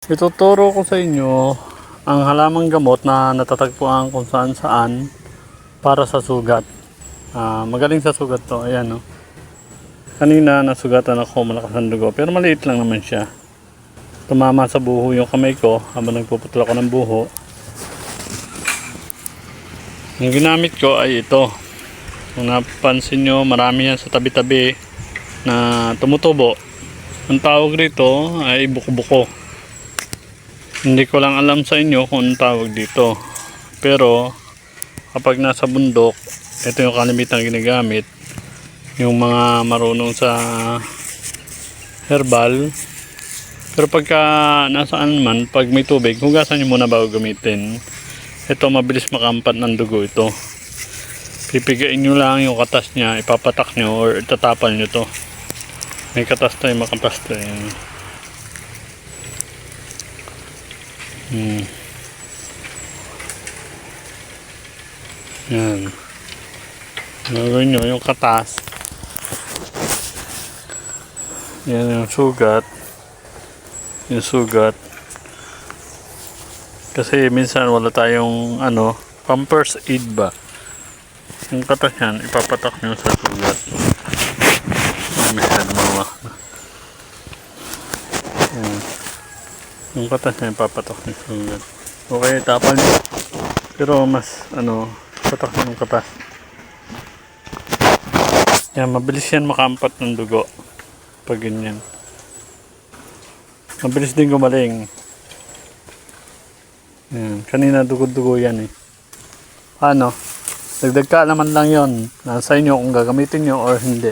Ituturo ko sa inyo ang halamang gamot na natatagpuan kung saan saan para sa sugat. Magaling sa sugat to. Ayan, no? Kanina nasugatan ako, malakas ang dugo, pero maliit lang naman siya. Tumama sa buho yung kamay ko habang nagpuputol ako ng buho. Ang ginamit ko ay ito. Kung napansin nyo, marami yan sa tabi-tabi na tumutubo. Ang tawag rito ay buko-buko. Hindi ko lang alam sa inyo kung anong tawag dito. Pero kapag nasa bundok, ito yung kalimitang ginagamit. Yung mga marunong sa herbal. Pero pagka nasaan man, pag may tubig, hugasan nyo muna bago gamitin. Ito, mabilis makampat ng dugo ito. Pipigain nyo lang yung katas niya, ipapatak nyo or itatapal nyo to. May katas tayo, makatas tayo. Yan. Gagawin nyo yung katas. Yan yung sugat. Yung sugat. Kasi minsan wala tayong pampers aid ba. Yung katas yan, ipapatak nyo sa sugat. Minsan mawa. Yan. Yung katas niya ipapatak nyo sa sugat. Okay, tapal nyo. Pero mas patak nyo yung katas. Yan, mabilis yan makampat ng dugo. Pag ganyan. Mabilis din gumaling. Yan. Kanina dugo-dugo yan eh. Dagdag ka naman lang yon. Nasa inyo kung gagamitin nyo or hindi.